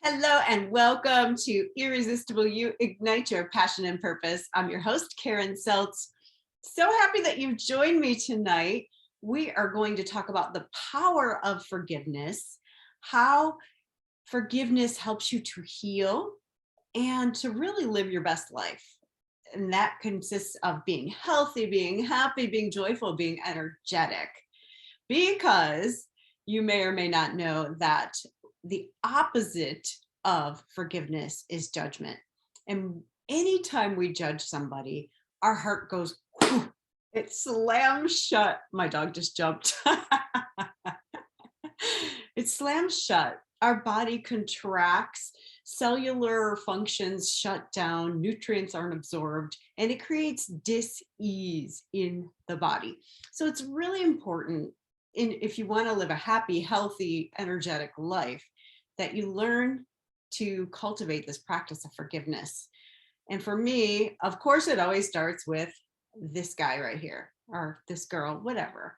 Hello and welcome to Irresistible You, Ignite Your Passion and Purpose. I'm your host, Karen Seltz. So happy that you've joined me tonight. We are going to talk about the power of forgiveness, how forgiveness helps you to heal and to really live your best life. And that consists of being healthy, being happy, being joyful, being energetic. Because you may or may not know that the opposite of forgiveness is judgment. And anytime we judge somebody, our heart goes, whew, it slams shut. My dog just jumped. It slams shut. Our body contracts, cellular functions shut down, nutrients aren't absorbed, and it creates dis-ease in the body. So it's really important if you want to live a happy, healthy, energetic life, that you learn to cultivate this practice of forgiveness. And for me, of course, it always starts with this guy right here, or this girl, whatever.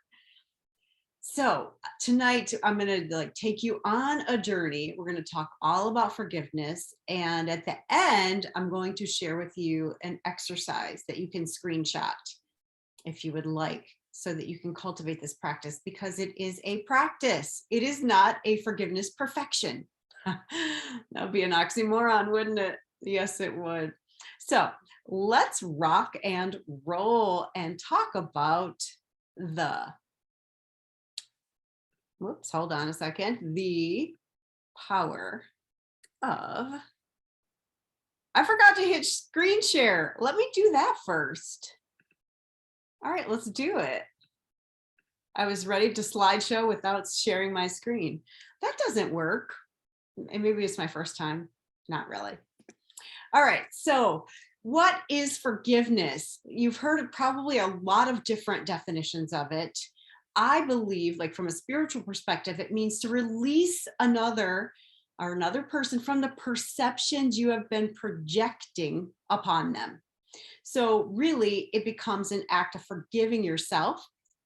So tonight I'm going to take you on a journey. We're going to talk all about forgiveness. And at the end, I'm going to share with you an exercise that you can screenshot if you would like, so that you can cultivate this practice, because it is a practice. It is not a forgiveness perfection. That would be an oxymoron, wouldn't it? Yes, it would. So let's rock and roll and talk about hold on a second, the power of, I forgot to hit screen share. Let me do that first. All right, let's do it. I was ready to slideshow without sharing my screen. That doesn't work. And maybe it's my first time. Not really. All right, so what is forgiveness? You've heard probably a lot of different definitions of it. I believe, from a spiritual perspective, it means to release another person from the perceptions you have been projecting upon them. So really, it becomes an act of forgiving yourself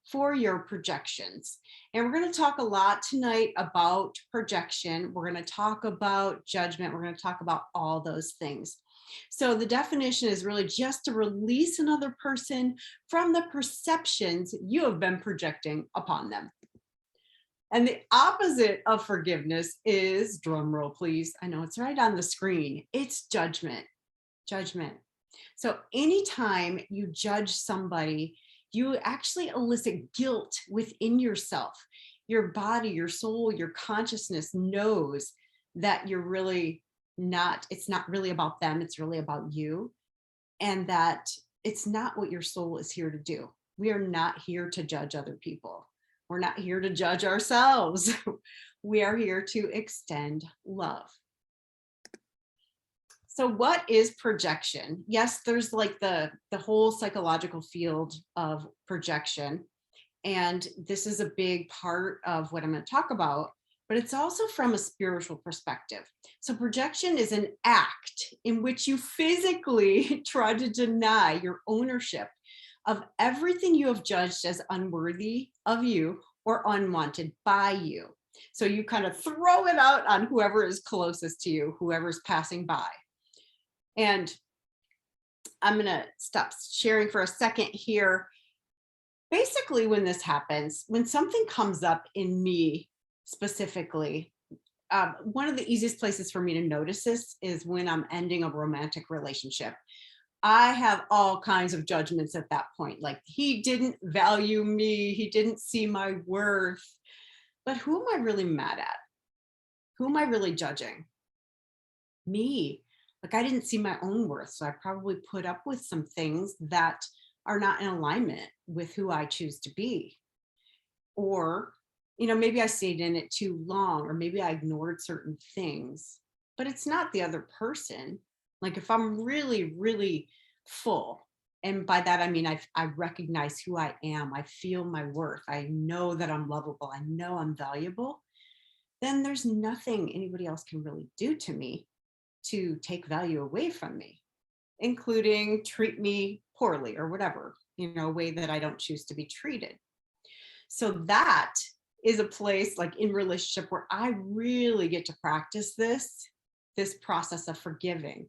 for your projections. And we're going to talk a lot tonight about projection. We're going to talk about judgment. We're going to talk about all those things. So the definition is really just to release another person from the perceptions you have been projecting upon them. And the opposite of forgiveness is, drum roll please, I know it's right on the screen, it's judgment. Judgment. So anytime you judge somebody, you actually elicit guilt within yourself. Your body, your soul, your consciousness knows that you're really not, it's not really about them, it's really about you. And that it's not what your soul is here to do. We are not here to judge other people. We're not here to judge ourselves. We are here to extend love. So what is projection? Yes, there's the whole psychological field of projection. And this is a big part of what I'm going to talk about, but it's also from a spiritual perspective. So projection is an act in which you physically try to deny your ownership of everything you have judged as unworthy of you or unwanted by you. So you kind of throw it out on whoever is closest to you, whoever's passing by. And I'm going to stop sharing for a second here. Basically, when this happens, when something comes up in me specifically, one of the easiest places for me to notice this is when I'm ending a romantic relationship. I have all kinds of judgments at that point, like he didn't value me, he didn't see my worth. But who am I really mad at? Who am I really judging? Me. I didn't see my own worth, so I probably put up with some things that are not in alignment with who I choose to be. Or, maybe I stayed in it too long, or maybe I ignored certain things, but it's not the other person. If I'm really, really full, and by that, I mean, I recognize who I am, I feel my worth, I know that I'm lovable, I know I'm valuable, then there's nothing anybody else can really do to me to take value away from me, including treat me poorly or whatever, a way that I don't choose to be treated. So that is a place in relationship where I really get to practice this this process of forgiving.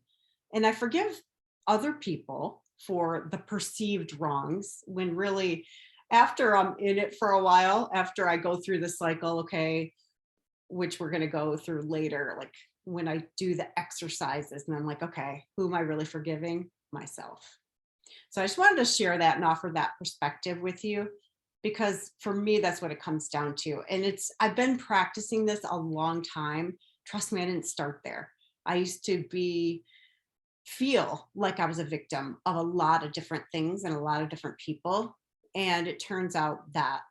And I forgive other people for the perceived wrongs when really, after I'm in it for a while, after I go through the cycle, okay, which we're going to go through later, like when I do the exercises and I'm like, okay, who am I really forgiving? Myself. So I just wanted to share that and offer that perspective with you, because for me, that's what it comes down to. And I've been practicing this a long time. Trust me, I didn't start there. I used to feel like I was a victim of a lot of different things and a lot of different people. And it turns out that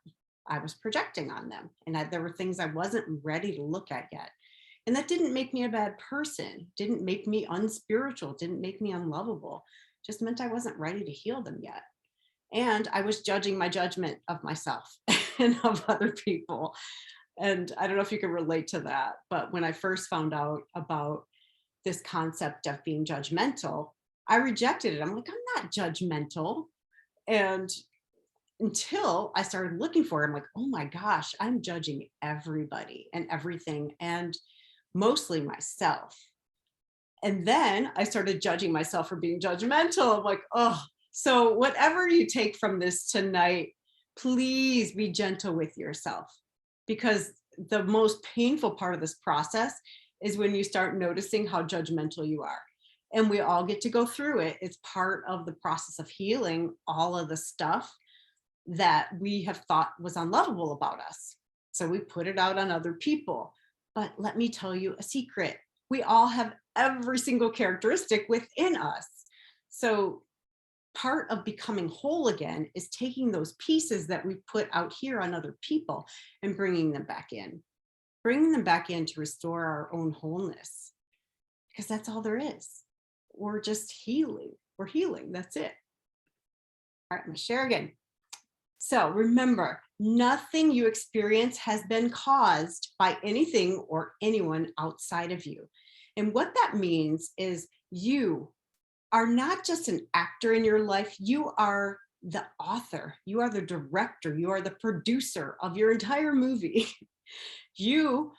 I was projecting on them, and there were things I wasn't ready to look at yet. And that didn't make me a bad person, didn't make me unspiritual, didn't make me unlovable, just meant I wasn't ready to heal them yet. And I was judging my judgment of myself and of other people. And I don't know if you can relate to that, but when I first found out about this concept of being judgmental, I rejected it. I'm like, I'm not judgmental. And until I started looking for it, I'm like, oh my gosh, I'm judging everybody and everything, and mostly myself. And then I started judging myself for being judgmental. I'm like, oh, so whatever you take from this tonight, please be gentle with yourself, because the most painful part of this process is when you start noticing how judgmental you are. And we all get to go through it. It's part of the process of healing all of the stuff that we have thought was unlovable about us. So we put it out on other people. But let me tell you a secret. We all have every single characteristic within us. So part of becoming whole again is taking those pieces that we put out here on other people and bringing them back in to restore our own wholeness, because that's all there is. We're just healing. We're healing. That's it. All right, I'm going to share again. So remember, nothing you experience has been caused by anything or anyone outside of you. And what that means is you are not just an actor in your life. You are the author. You are the director. You are the producer of your entire movie. You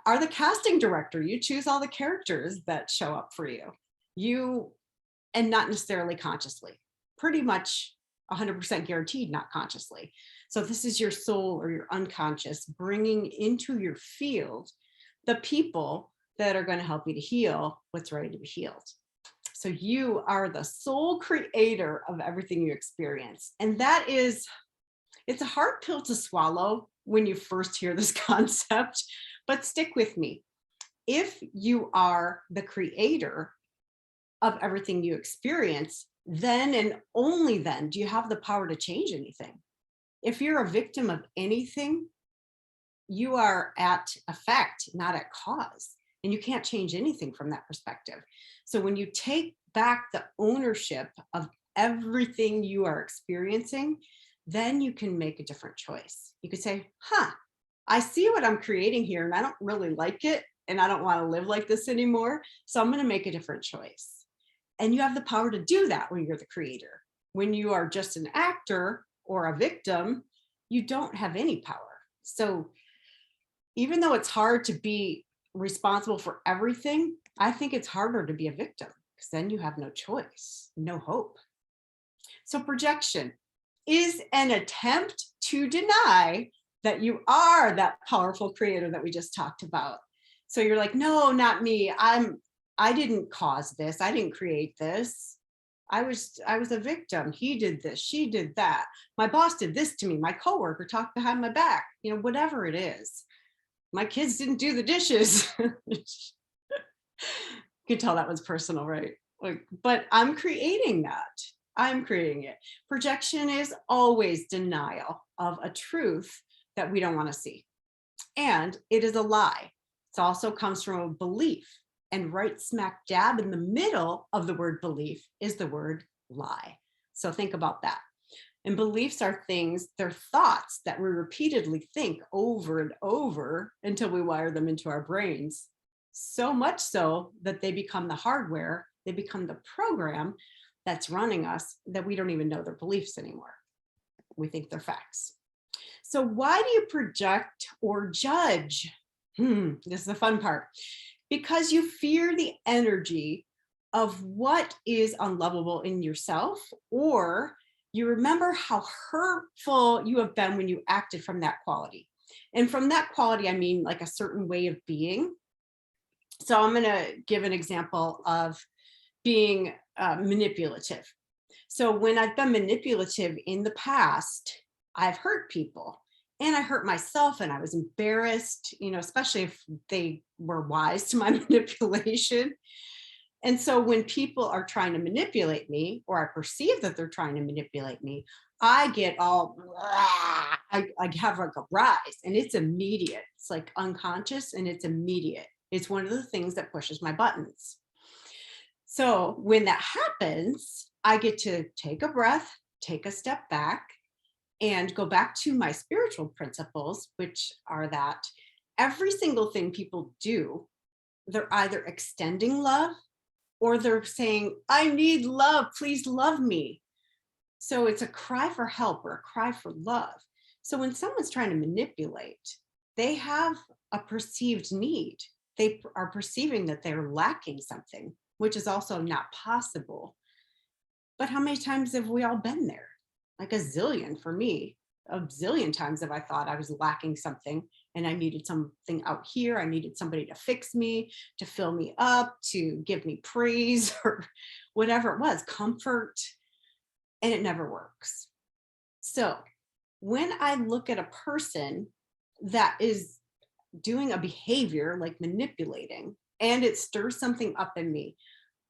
are the casting director. You choose all the characters that show up for you, and not necessarily consciously, pretty much 100% guaranteed not consciously. So this is your soul or your unconscious bringing into your field the people that are going to help you to heal what's ready to be healed. So you are the sole creator of everything you experience. And it's a hard pill to swallow when you first hear this concept, but stick with me. If you are the creator of everything you experience, then and only then do you have the power to change anything. If you're a victim of anything, you are at effect, not at cause, and you can't change anything from that perspective. So when you take back the ownership of everything you are experiencing, then you can make a different choice. You could say, I see what I'm creating here and I don't really like it and I don't want to live like this anymore. So I'm going to make a different choice. And you have the power to do that when you're the creator. When you are just an actor or a victim, you don't have any power. So even though it's hard to be responsible for everything, I think it's harder to be a victim, because then you have no choice, no hope. So projection is an attempt to deny that you are that powerful creator that we just talked about. So you're like, no, not me. I didn't cause this. I didn't create this. I was a victim. He did this. She did that. My boss did this to me. My coworker talked behind my back. Whatever it is. My kids didn't do the dishes. You can tell that was personal, right? But I'm creating that. I'm creating it. Projection is always denial of a truth that we don't want to see. And it is a lie. It also comes from a belief. And right smack dab in the middle of the word belief is the word lie. So think about that. And beliefs are things, they're thoughts that we repeatedly think over and over until we wire them into our brains. So much so that they become the hardware, they become the program that's running us, that we don't even know they're beliefs anymore. We think they're facts. So why do you project or judge? This is the fun part. because you fear the energy of what is unlovable in yourself, or you remember how hurtful you have been when you acted from that quality. And from that quality, I mean like a certain way of being. So I'm going to give an example of being manipulative. So when I've been manipulative in the past, I've hurt people and I hurt myself and I was embarrassed, especially if they were wise to my manipulation. And so when people are trying to manipulate me, or I perceive that they're trying to manipulate me, I get all, I have like a rise and it's immediate. It's like unconscious and it's immediate. It's one of the things that pushes my buttons. So when that happens, I get to take a breath, take a step back, and go back to my spiritual principles, which are that every single thing people do, they're either extending love or they're saying, I need love, please love me. So it's a cry for help or a cry for love. So when someone's trying to manipulate, they have a perceived need. They are perceiving that they're lacking something, which is also not possible. But how many times have we all been there? Like a zillion for me. A zillion times have I thought I was lacking something and I needed something out here. I needed somebody to fix me, to fill me up, to give me praise or whatever it was, comfort, and it never works. So when I look at a person that is doing a behavior like manipulating and it stirs something up in me,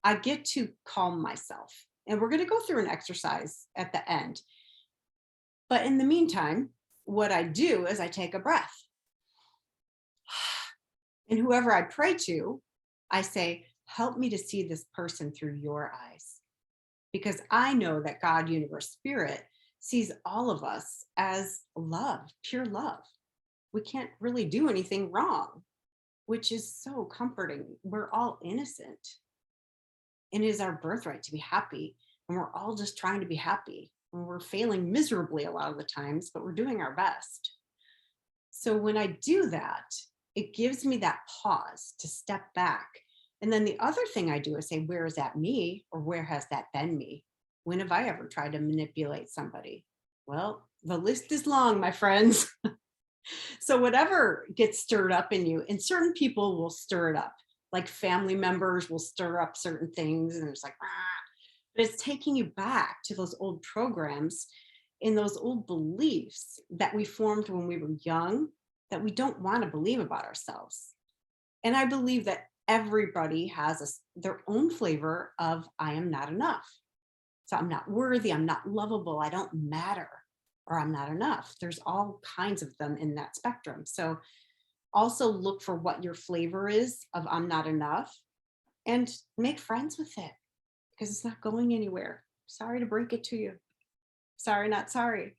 I get to calm myself. And we're going to go through an exercise at the end. But in the meantime, what I do is I take a breath. And whoever I pray to, I say, help me to see this person through your eyes. Because I know that God, universe, spirit sees all of us as love, pure love. We can't really do anything wrong, which is so comforting. We're all innocent. And it is our birthright to be happy. And we're all just trying to be happy. And we're failing miserably a lot of the times, but we're doing our best. So when I do that, it gives me that pause to step back. And then the other thing I do is say, where is that me? Or where has that been me? When have I ever tried to manipulate somebody? Well, the list is long, my friends. So whatever gets stirred up in you, and certain people will stir it up, like family members will stir up certain things. And it's like, but it's taking you back to those old programs and those old beliefs that we formed when we were young that we don't want to believe about ourselves. And I believe that everybody has their own flavor of I am not enough. So I'm not worthy, I'm not lovable, I don't matter, or I'm not enough. There's all kinds of them in that spectrum. So also look for what your flavor is of I'm not enough and make friends with it because it's not going anywhere. Sorry to break it to you. Sorry, not sorry.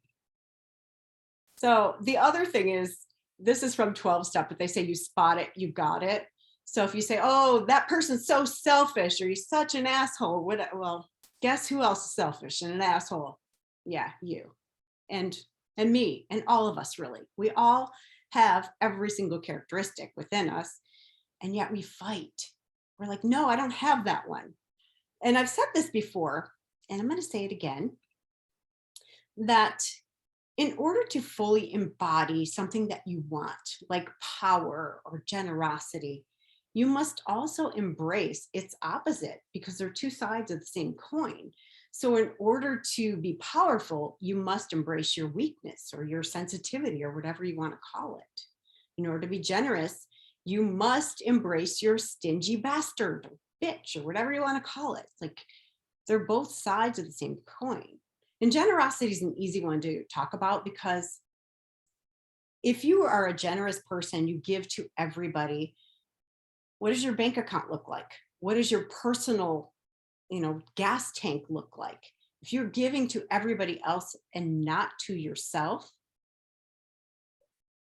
So the other thing is, this is from 12 step, but they say you spot it, you got it. So if you say, oh, that person's so selfish or he's such an asshole, well, guess who else is selfish and an asshole? Yeah, you and me and all of us, really. We all have every single characteristic within us, and yet we fight. We're like, no, I don't have that one. And I've said this before, and I'm going to say it again, that in order to fully embody something that you want, like power or generosity, you must also embrace its opposite because they're two sides of the same coin. So in order to be powerful, you must embrace your weakness or your sensitivity or whatever you want to call it. In order to be generous, you must embrace your stingy bastard, or bitch, or whatever you want to call it. Like they're both sides of the same coin. And generosity is an easy one to talk about because if you are a generous person, you give to everybody. What does your bank account look like? What does your personal, gas tank look like? If you're giving to everybody else and not to yourself,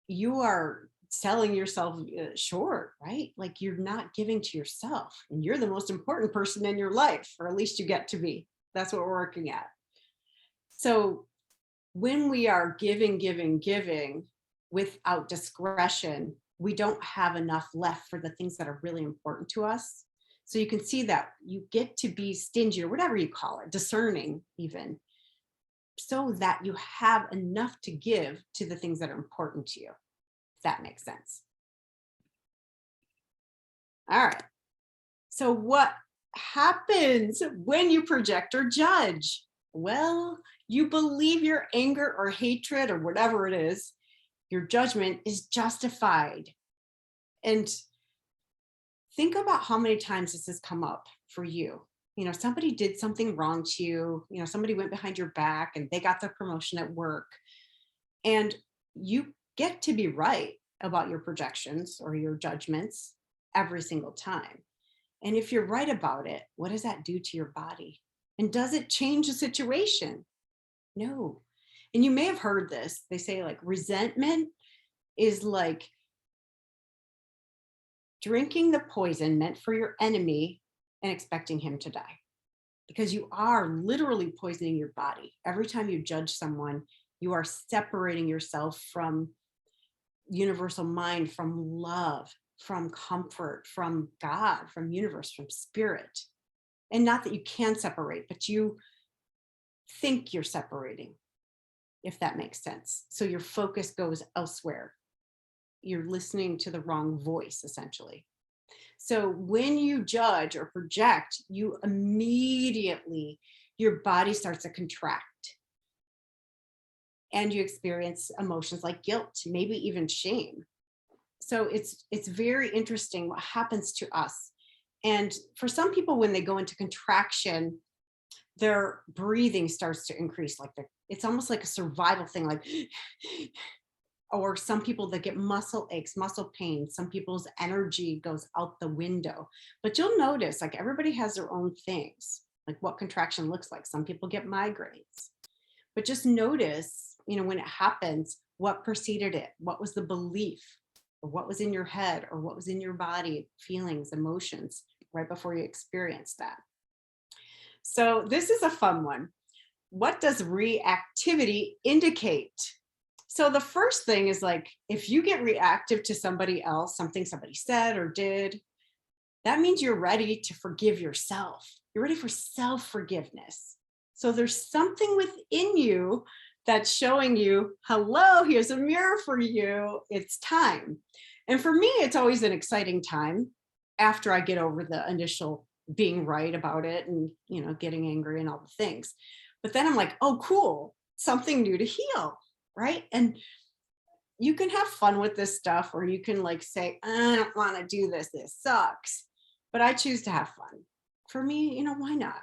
you are selling yourself short, right? Like you're not giving to yourself and you're the most important person in your life, or at least you get to be. That's what we're working at. So when we are giving without discretion, we don't have enough left for the things that are really important to us. So you can see that you get to be stingy, or whatever you call it, discerning even, so that you have enough to give to the things that are important to you, if that makes sense. All right. So what happens when you project or judge? Well, you believe your anger or hatred or whatever it is, your judgment is justified. And think about how many times this has come up for you. You know, somebody did something wrong to you, you know, somebody went behind your back and they got the promotion at work. And you get to be right about your projections or your judgments every single time. And if you're right about it, what does that do to your body? And does it change the situation? No. And you may have heard this. They say like resentment is like drinking the poison meant for your enemy and expecting him to die. Because you are literally poisoning your body. Every time you judge someone, you are separating yourself from universal mind, from love, from comfort, from God, from universe, from spirit. And not that you can separate, but you think you're separating, if that makes sense. So your focus goes elsewhere. You're listening to the wrong voice, essentially. So when you judge or project, you immediately, your body starts to contract. And you experience emotions like guilt, maybe even shame. So it's very interesting what happens to us. And for some people, when they go into contraction, their breathing starts to increase. Like it's almost like a survival thing, like, or some people that get muscle aches, muscle pain, some people's energy goes out the window. But you'll notice like everybody has their own things, like what contraction looks like. Some people get migraines. But just notice, you know, when it happens, what preceded it? What was the belief? Or what was in your head? Or what was in your body? Feelings, emotions, right before you experienced that. So this is a fun one. What does reactivity indicate? So the first thing is like, if you get reactive to somebody else, something somebody said or did, that means you're ready to forgive yourself. You're ready for self-forgiveness. So there's something within you that's showing you, hello, here's a mirror for you. It's time. And for me, it's always an exciting time after I get over the initial being right about it and, you know, getting angry and all the things. But then I'm like, oh, cool, something new to heal. Right. And you can have fun with this stuff, or you can like say, I don't want to do this. This sucks. But I choose to have fun. For me, you know, why not?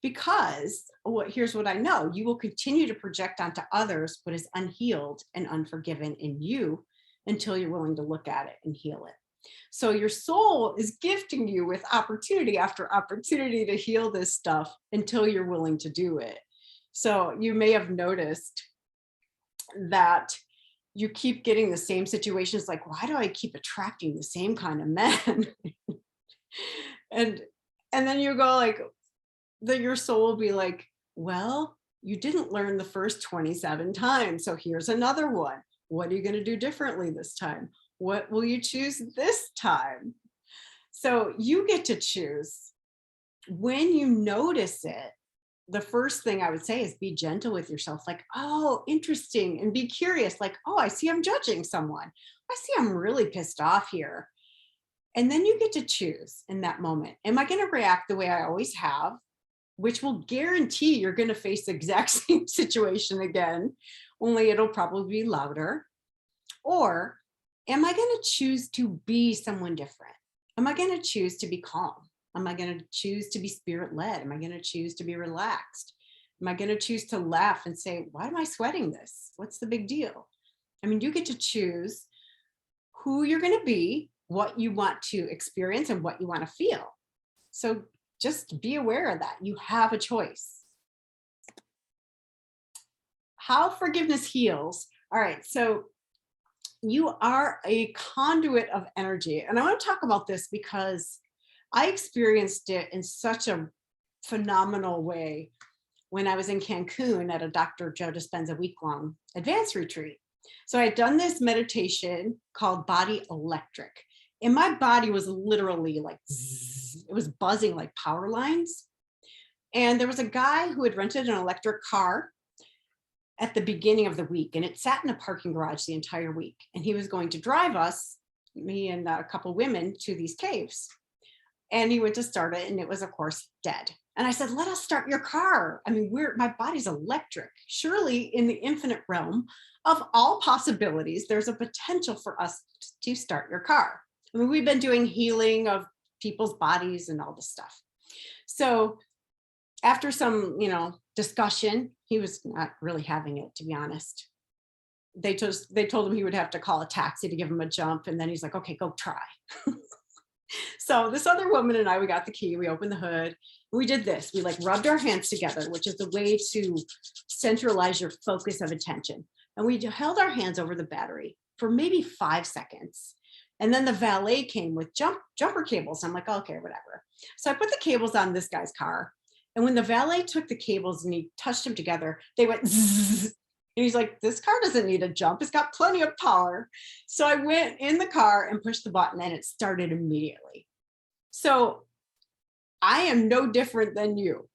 Because here's what I know. You will continue to project onto others what is unhealed and unforgiven in you until you're willing to look at it and heal it. So your soul is gifting you with opportunity after opportunity to heal this stuff until you're willing to do it. So you may have noticed that you keep getting the same situations, like, why do I keep attracting the same kind of men? and then you go like, that your soul will be like, well, you didn't learn the first 27 times, so here's another one. What are you going to do differently this time? What will you choose this time? So you get to choose. When you notice it, the first thing I would say is be gentle with yourself. Like, oh, interesting. And be curious. Like, oh, I see I'm judging someone. I see I'm really pissed off here. And then you get to choose in that moment. Am I going to react the way I always have, which will guarantee you're going to face the exact same situation again, only it'll probably be louder? Or am I going to choose to be someone different? Am I going to choose to be calm? Am I going to choose to be spirit-led? Am I going to choose to be relaxed? Am I going to choose to laugh and say, why am I sweating this? What's the big deal? I mean, you get to choose who you're going to be, what you want to experience, and what you want to feel. So just be aware of that. You have a choice. How forgiveness heals. All right, so you are a conduit of energy. And I want to talk about this because I experienced it in such a phenomenal way when I was in Cancun at a Dr. Joe Dispenza week-long advanced retreat. So I had done this meditation called Body Electric. And my body was literally like, zzz, it was buzzing like power lines. And there was a guy who had rented an electric car at the beginning of the week, and it sat in a parking garage the entire week. And he was going to drive us, me and a couple women, to these caves. And he went to start it, and it was, of course, dead. And I said, let us start your car. I mean, my body's electric. Surely in the infinite realm of all possibilities, there's a potential for us to start your car. I mean, we've been doing healing of people's bodies and all this stuff. So after some, discussion, he was not really having it, to be honest. They told him he would have to call a taxi to give him a jump. And then he's like, okay, go try. So this other woman and I, we got the key, we opened the hood, we did this. We like rubbed our hands together, which is a way to centralize your focus of attention. And we held our hands over the battery for maybe 5 seconds. And then the valet came with jumper cables. I'm like, okay, whatever. So I put the cables on this guy's car. And when the valet took the cables and he touched them together, they went zzz. And he's like, this car doesn't need a jump. It's got plenty of power. So I went in the car and pushed the button and it started immediately. So I am no different than you.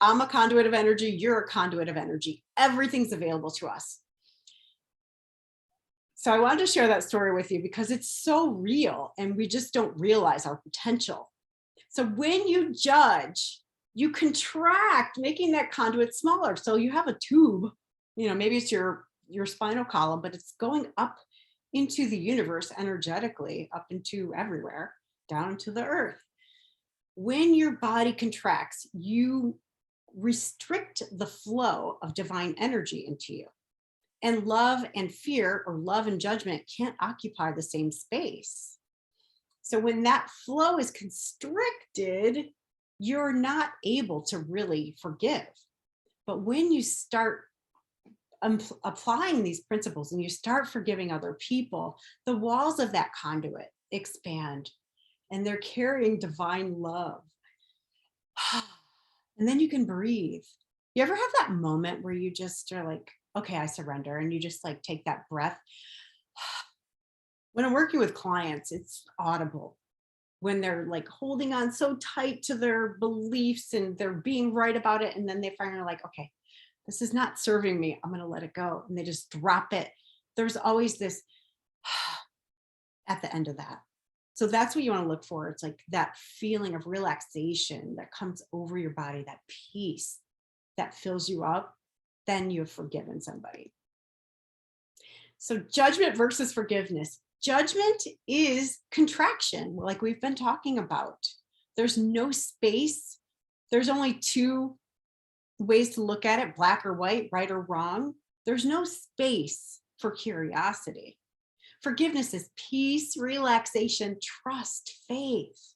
I'm a conduit of energy. You're a conduit of energy. Everything's available to us. So I wanted to share that story with you because it's so real and we just don't realize our potential. So when you judge, you contract, making that conduit smaller. So you have a tube, maybe it's your spinal column, but it's going up into the universe energetically, up into everywhere, down to the earth. When your body contracts, you restrict the flow of divine energy into you. And love and fear, or love and judgment, can't occupy the same space. So when that flow is constricted, you're not able to really forgive. But when you start applying these principles and you start forgiving other people, the walls of that conduit expand and they're carrying divine love. And then you can breathe. You ever have that moment where you just are like, okay, I surrender, and you just like take that breath? When I'm working with clients, it's audible. When they're like holding on so tight to their beliefs and they're being right about it. And then they finally are like, okay, this is not serving me. I'm going to let it go. And they just drop it. There's always this at the end of that. So that's what you want to look for. It's like that feeling of relaxation that comes over your body, that peace that fills you up. Then you've forgiven somebody. So judgment versus forgiveness. Judgment is contraction, like we've been talking about. There's no space. There's only two ways to look at it, black or white, right or wrong. There's no space for curiosity. Forgiveness is peace, relaxation, trust, faith.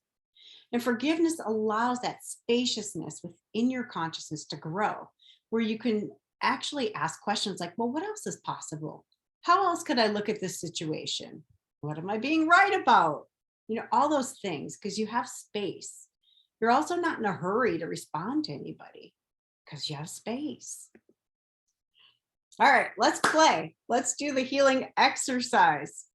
And forgiveness allows that spaciousness within your consciousness to grow, where you can actually ask questions like, well, what else is possible? How else could I look at this situation? What am I being right about? All those things, because you have space. You're also not in a hurry to respond to anybody because you have space. All right, let's play. Let's do the healing exercise.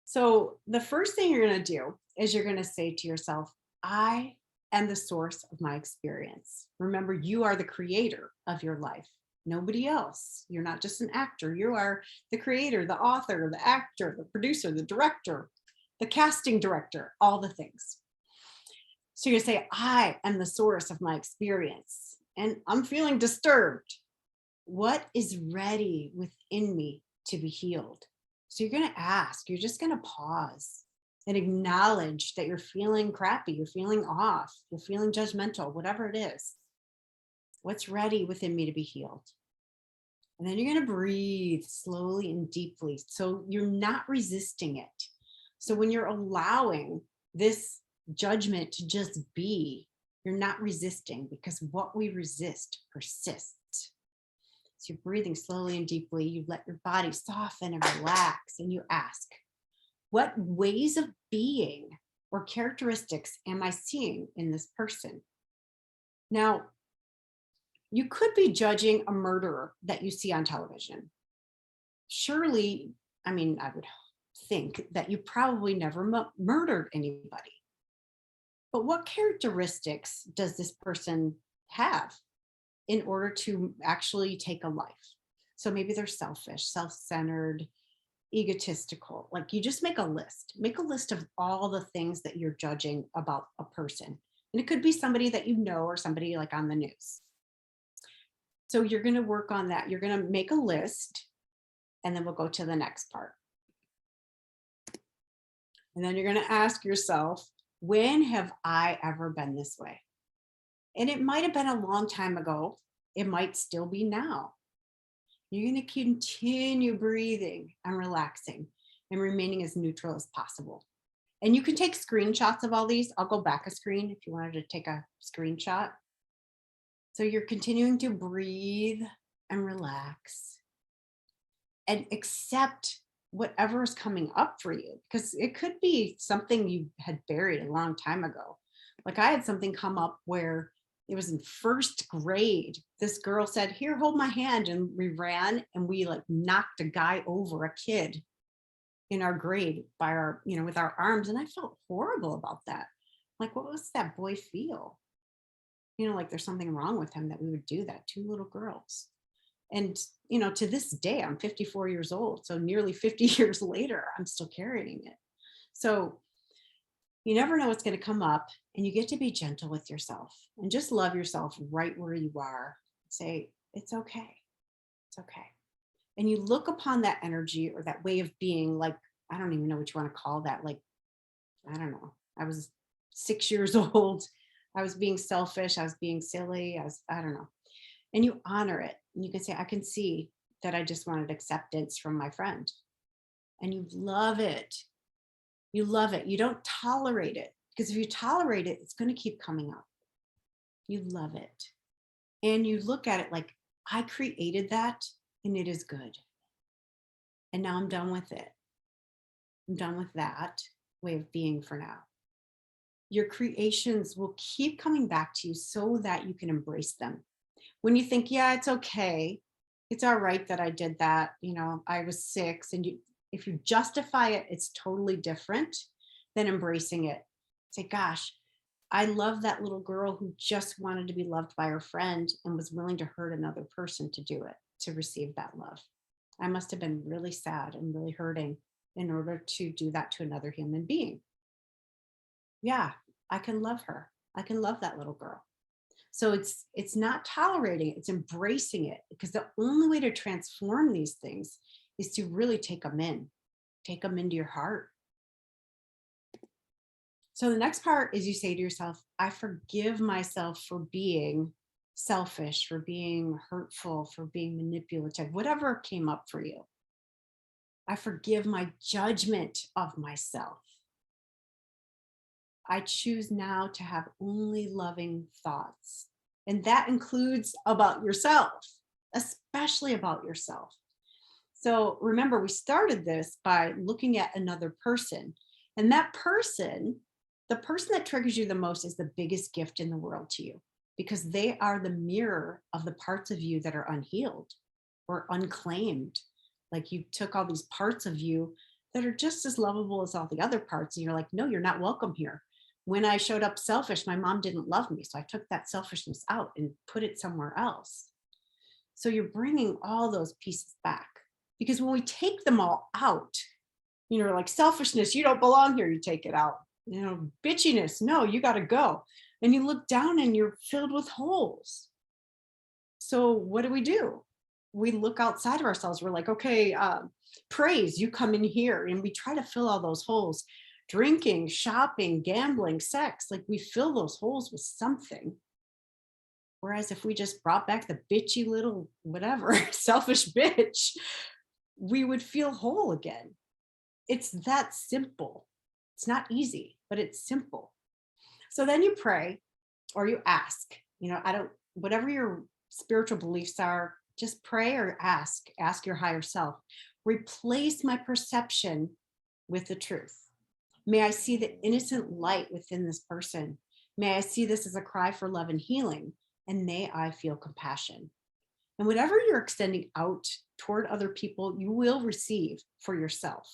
So the first thing you're going to do is you're going to say to yourself, I am the source of my experience. Remember, you are the creator of your life. Nobody else. You're not just an actor. You are the creator, the author, the actor, the producer, the director, the casting director, all the things. So you say, I am the source of my experience and I'm feeling disturbed. What is ready within me to be healed? So you're going to ask, you're just going to pause and acknowledge that you're feeling crappy, you're feeling off, you're feeling judgmental, whatever it is. What's ready within me to be healed? And then you're going to breathe slowly and deeply. So you're not resisting it. So when you're allowing this judgment to just be, you're not resisting, because what we resist persists. So you're breathing slowly and deeply. You let your body soften and relax, and you ask, what ways of being or characteristics am I seeing in this person? Now, you could be judging a murderer that you see on television. surely, I mean, I would think that you probably never murdered anybody. But what characteristics does this person have in order to actually take a life? So maybe they're selfish, self-centered, egotistical. Like, you just make a list of all the things that you're judging about a person. And it could be somebody that you know or somebody like on the news. So you're going to work on that. You're going to make a list, and then we'll go to the next part. And then you're going to ask yourself, when have I ever been this way? And it might have been a long time ago. It might still be now. You're going to continue breathing and relaxing and remaining as neutral as possible. And you can take screenshots of all these. I'll go back a screen if you wanted to take a screenshot. So you're continuing to breathe and relax and accept whatever is coming up for you, because it could be something you had buried a long time ago. Like, I had something come up where it was in first grade. This girl said, "Here, hold my hand." And we ran and we like knocked a guy over, a kid in our grade by our, with our arms. And I felt horrible about that. Like, what was that boy feel? Like there's something wrong with him that we would do that to little girls. And, to this day, I'm 54 years old. So nearly 50 years later, I'm still carrying it. So you never know what's going to come up, and you get to be gentle with yourself and just love yourself right where you are. Say, it's okay. It's okay. And you look upon that energy or that way of being, like, I don't even know what you want to call that. Like, I don't know. I was 6 years old. I was being selfish. I was being silly. I don't know. And you honor it. And you can say, I can see that I just wanted acceptance from my friend. And you love it. You love it. You don't tolerate it, because if you tolerate it, it's going to keep coming up. You love it. And you look at it like, I created that and it is good. And now I'm done with it. I'm done with that way of being for now. Your creations will keep coming back to you so that you can embrace them. When you think, yeah, it's okay, it's all right that I did that, I was 6, and if you justify it, it's totally different than embracing it. Say, gosh, I love that little girl who just wanted to be loved by her friend and was willing to hurt another person to do it, to receive that love. I must have been really sad and really hurting in order to do that to another human being. Yeah, I can love her. I can love that little girl. So it's not tolerating it, it's embracing it, because the only way to transform these things is to really take them into your heart. So the next part is you say to yourself, I forgive myself for being selfish, for being hurtful, for being manipulative, whatever came up for you. I forgive my judgment of myself. I choose now to have only loving thoughts. And that includes about yourself, especially about yourself. So remember, we started this by looking at another person. And that person, the person that triggers you the most, is the biggest gift in the world to you, because they are the mirror of the parts of you that are unhealed or unclaimed. Like, you took all these parts of you that are just as lovable as all the other parts. And you're like, no, you're not welcome here. When I showed up selfish, my mom didn't love me. So I took that selfishness out and put it somewhere else. So you're bringing all those pieces back, because when we take them all out, like selfishness, you don't belong here, you take it out. Bitchiness, no, you got to go. And you look down and you're filled with holes. So what do? We look outside of ourselves. We're like, okay, praise, you come in here. And we try to fill all those holes. Drinking, shopping, gambling, sex, like, we fill those holes with something. Whereas if we just brought back the bitchy little whatever, selfish bitch, we would feel whole again. It's that simple. It's not easy, but it's simple. So then you pray or you ask, whatever your spiritual beliefs are, just pray or ask your higher self. Replace my perception with the truth. May I see the innocent light within this person. May I see this as a cry for love and healing, and may I feel compassion. And whatever you're extending out toward other people, you will receive for yourself.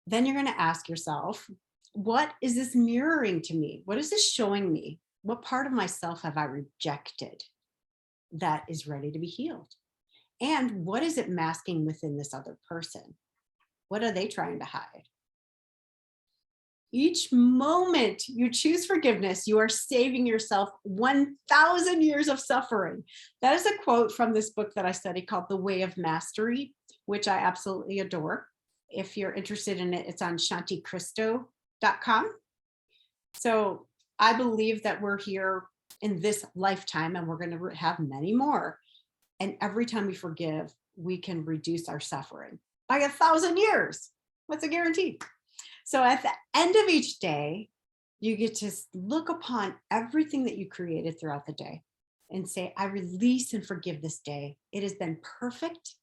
Then you're going to ask yourself, what is this mirroring to me? What is this showing me? What part of myself have I rejected that is ready to be healed? And what is it masking within this other person? What are they trying to hide? Each moment you choose forgiveness, you are saving yourself 1,000 years of suffering. That is a quote from this book that I study called The Way of Mastery, which I absolutely adore. If you're interested in it, it's on shanticristo.com. So I believe that we're here in this lifetime and we're going to have many more. And every time we forgive, we can reduce our suffering by 1,000 years. What's a guarantee? So at the end of each day, you get to look upon everything that you created throughout the day and say, I release and forgive this day. It has been perfect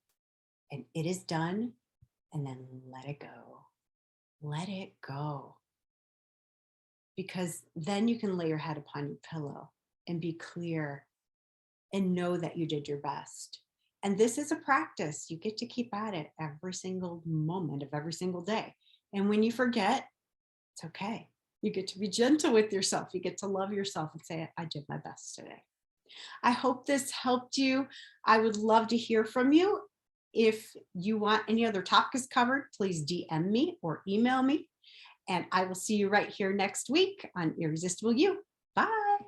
and it is done. And then let it go. Let it go. Because then you can lay your head upon your pillow and be clear and know that you did your best. And this is a practice. You get to keep at it every single moment of every single day. And when you forget, it's okay. You get to be gentle with yourself. You get to love yourself and say, I did my best today. I hope this helped you. I would love to hear from you. If you want any other topics covered, please DM me or email me. And I will see you right here next week on Irresistible You. Bye.